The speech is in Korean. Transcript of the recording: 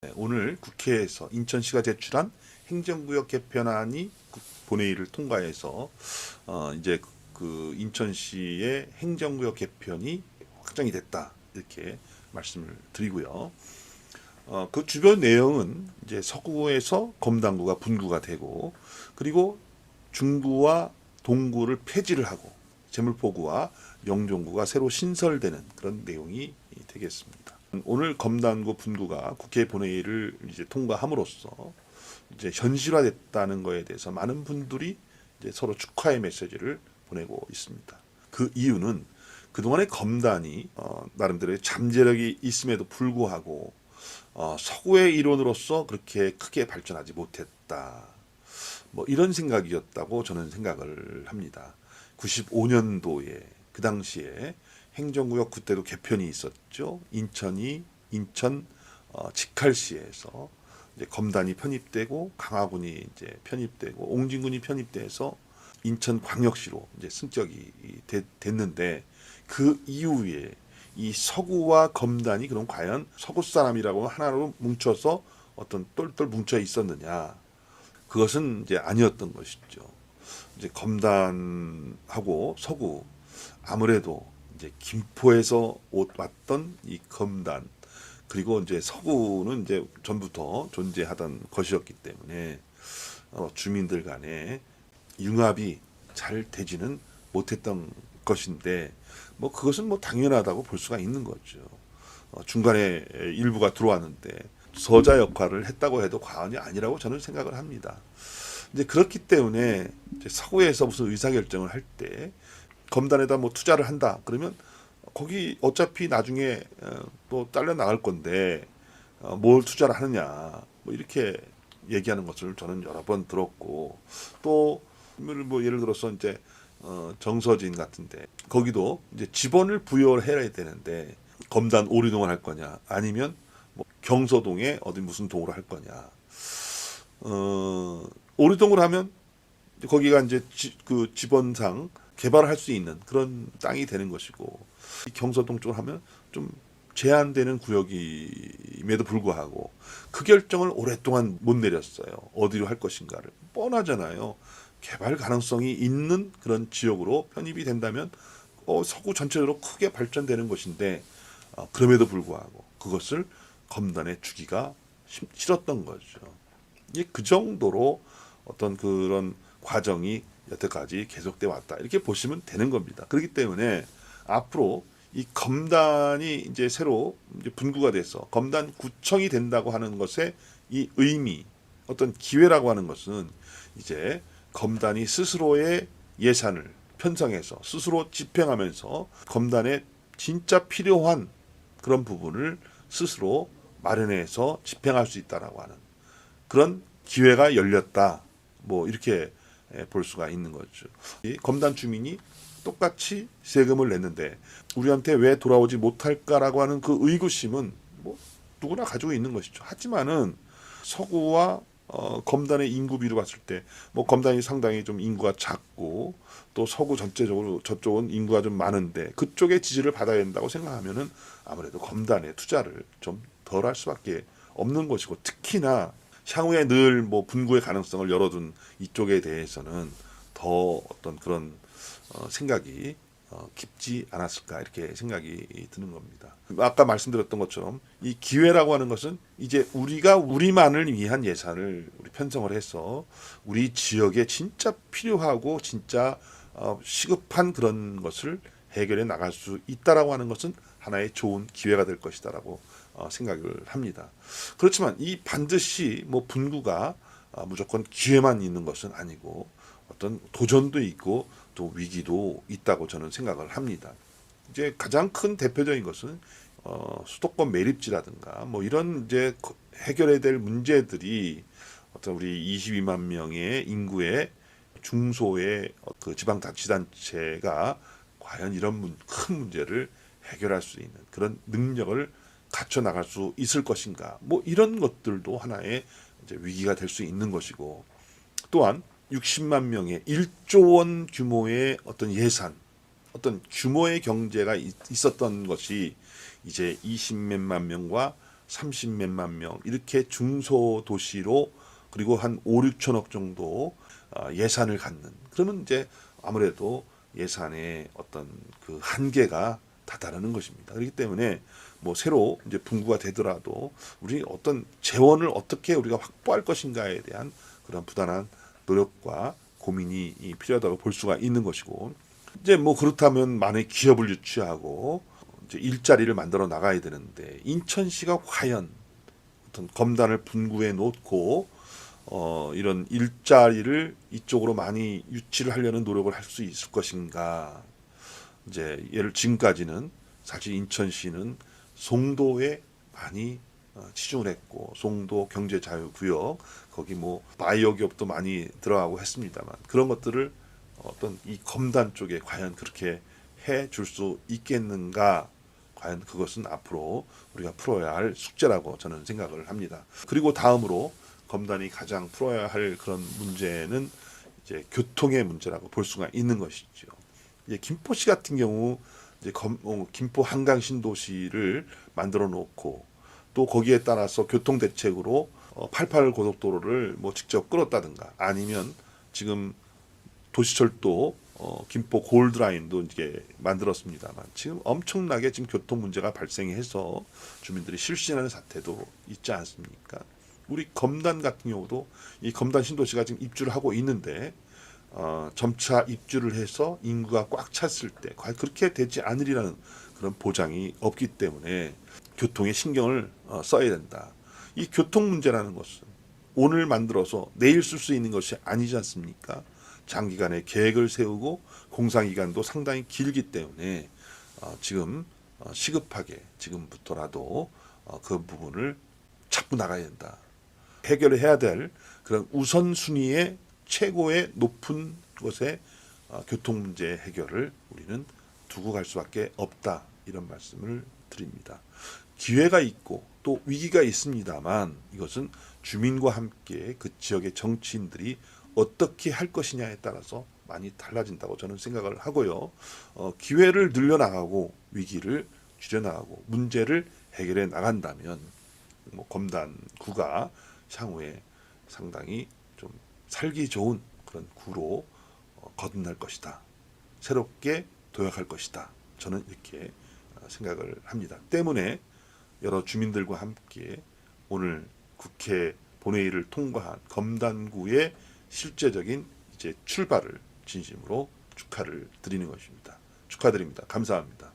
네, 오늘 국회에서 인천시가 제출한 행정구역 개편안이 본회의를 통과해서 이제 그 인천시의 행정구역 개편이 확정이 됐다 이렇게 말씀을 드리고요. 그 주변 내용은 이제 서구에서 검단구가 분구가 되고, 그리고 중구와 동구를 폐지를 하고 제물포구와 영종구가 새로 신설되는 그런 내용이 되겠습니다. 오늘 검단구 분구가 국회 본회의를 이제 통과함으로써 이제 현실화됐다는 거에 대해서 많은 분들이 이제 서로 축하의 메시지를 보내고 있습니다. 그 이유는 그동안의 검단이 나름대로의 잠재력이 있음에도 불구하고 서구의 일원으로서 그렇게 크게 발전하지 못했다. 뭐 이런 생각이었다고 저는 생각을 합니다. 95년도에 그 당시에 행정구역 그때도 개편이 있었죠. 인천 직할시에서 이제 검단이 편입되고 강화군이 이제 편입되고 옹진군이 편입돼서 인천광역시로 이제 승격이 됐는데, 그 이후에 이 서구와 검단이 그럼 과연 서구 사람이라고 하나로 뭉쳐서 어떤 똘똘 뭉쳐 있었느냐? 그것은 이제 아니었던 것이죠. 이제 검단하고 서구, 아무래도 이제 김포에서 왔던 이 검단, 그리고 이제 서구는 이제 전부터 존재하던 것이었기 때문에 주민들 간에 융합이 잘 되지는 못했던 것인데, 뭐 그것은 뭐 당연하다고 볼 수가 있는 거죠. 중간에 일부가 들어왔는데 서자 역할을 했다고 해도 과언이 아니라고 저는 생각을 합니다. 이제 그렇기 때문에 이제 서구에서 무슨 의사결정을 할 때 검단에다 뭐 투자를 한다 그러면 거기 어차피 나중에 또 잘려 나갈 건데 뭘 투자를 하느냐 뭐 이렇게 얘기하는 것을 저는 여러 번 들었고, 또 뭐 예를 들어서 이제 정서진 같은데 거기도 이제 지번을 부여해야 되는데 검단 오리동을 할 거냐 아니면 뭐 경서동에 어디 무슨 동으로 할 거냐. 오리동을 하면 거기가 이제 그 지번상 개발을 할 수 있는 그런 땅이 되는 것이고, 경서동 쪽을 하면 좀 제한되는 구역임에도 불구하고 그 결정을 오랫동안 못 내렸어요. 어디로 할 것인가를. 뻔하잖아요. 개발 가능성이 있는 그런 지역으로 편입이 된다면 서구 전체적으로 크게 발전되는 것인데 그럼에도 불구하고 그것을 검단에 주기가 싫었던 거죠. 그 정도로 어떤 그런 과정이 여태까지 계속돼 왔다 이렇게 보시면 되는 겁니다. 그렇기 때문에 앞으로 이 검단이 이제 새로 이제 분구가 돼서 검단 구청이 된다고 하는 것의 이 의미, 어떤 기회라고 하는 것은 이제 검단이 스스로의 예산을 편성해서 스스로 집행하면서 검단에 진짜 필요한 그런 부분을 스스로 마련해서 집행할 수 있다라고 하는 그런 기회가 열렸다. 뭐 이렇게 볼 수가 있는 거죠. 이 검단 주민이 똑같이 세금을 냈는데 우리한테 왜 돌아오지 못할까라고 하는 그 의구심은 뭐 누구나 가지고 있는 것이죠. 하지만은 서구와 검단의 인구비로 봤을 때 뭐 검단이 상당히 좀 인구가 작고 또 서구 전체적으로 저쪽은 인구가 좀 많은데 그쪽의 지지를 받아야 된다고 생각하면은 아무래도 검단에 투자를 좀 덜 할 수밖에 없는 것이고, 특히나 향후에 늘 뭐 분구의 가능성을 열어둔 이쪽에 대해서는 더 어떤 그런 생각이 깊지 않았을까 이렇게 생각이 드는 겁니다. 아까 말씀드렸던 것처럼 이 기회라고 하는 것은 이제 우리가 우리만을 위한 예산을 우리 편성을 해서 우리 지역에 진짜 필요하고 진짜 시급한 그런 것을 해결해 나갈 수 있다라고 하는 것은 하나의 좋은 기회가 될 것이다라고 생각을 합니다. 그렇지만 이 반드시 뭐 분구가 무조건 기회만 있는 것은 아니고 어떤 도전도 있고 또 위기도 있다고 저는 생각을 합니다. 이제 가장 큰 대표적인 것은 수도권 매립지라든가 뭐 이런 이제 해결해야 될 문제들이 어떤 우리 22만 명의 인구의 중소의 그 지방자치단체가 과연 이런 큰 문제를 해결할 수 있는 그런 능력을 갖춰 나갈 수 있을 것인가, 뭐 이런 것들도 하나의 이제 위기가 될 수 있는 것이고, 또한 60만 명의 1조 원 규모의 어떤 예산, 어떤 규모의 경제가 있었던 것이 이제 20몇만 명과 30몇만 명 이렇게 중소도시로 그리고 한 5, 6천억 정도 예산을 갖는 그러면 이제 아무래도 예산의 어떤 그 한계가 다다르는 것입니다. 그렇기 때문에 뭐 새로 이제 분구가 되더라도 우리 어떤 재원을 어떻게 우리가 확보할 것인가에 대한 그런 부단한 노력과 고민이 필요하다고 볼 수가 있는 것이고 이제 뭐 그렇다면 많은 기업을 유치하고 이제 일자리를 만들어 나가야 되는데 인천시가 과연 어떤 검단을 분구해 놓고 이런 일자리를 이쪽으로 많이 유치를 하려는 노력을 할 수 있을 것인가? 이제 예를 지금까지는 사실 인천시는 송도에 많이 치중을 했고 송도 경제자유구역 거기 뭐 바이오 기업도 많이 들어가고 했습니다만 그런 것들을 어떤 이 검단 쪽에 과연 그렇게 해 줄 수 있겠는가? 과연 그것은 앞으로 우리가 풀어야 할 숙제라고 저는 생각을 합니다. 그리고 다음으로 검단이 가장 풀어야 할 그런 문제는 이제 교통의 문제라고 볼 수가 있는 것이죠. 이제 김포시 같은 경우 이제 김포 한강 신도시를 만들어 놓고 또 거기에 따라서 교통 대책으로 88 고속도로를 뭐 직접 끌었다든가 아니면 지금 도시철도 김포 골드라인도 이제 만들었습니다만 지금 엄청나게 지금 교통 문제가 발생해서 주민들이 실신하는 사태도 있지 않습니까? 우리 검단 같은 경우도 이 검단 신도시가 지금 입주를 하고 있는데 점차 입주를 해서 인구가 꽉 찼을 때 과연 그렇게 되지 않으리라는 그런 보장이 없기 때문에 교통에 신경을 써야 된다. 이 교통 문제라는 것은 오늘 만들어서 내일 쓸 수 있는 것이 아니지 않습니까? 장기간의 계획을 세우고 공사기간도 상당히 길기 때문에 지금 시급하게 지금부터라도 그 부분을 잡고 나가야 된다. 해결해야 될 그런 우선순위의 최고의 높은 것에 교통 문제 해결을 우리는 두고 갈 수밖에 없다. 이런 말씀을 드립니다. 기회가 있고 또 위기가 있습니다만 이것은 주민과 함께 그 지역의 정치인들이 어떻게 할 것이냐에 따라서 많이 달라진다고 저는 생각을 하고요. 기회를 늘려나가고 위기를 줄여나가고 문제를 해결해 나간다면 뭐 검단구가 향후에 상당히 좀 살기 좋은 그런 구로 거듭날 것이다. 새롭게 도약할 것이다. 저는 이렇게 생각을 합니다. 때문에 여러 주민들과 함께 오늘 국회 본회의를 통과한 검단구의 실제적인 이제 출발을 진심으로 축하를 드리는 것입니다. 축하드립니다. 감사합니다.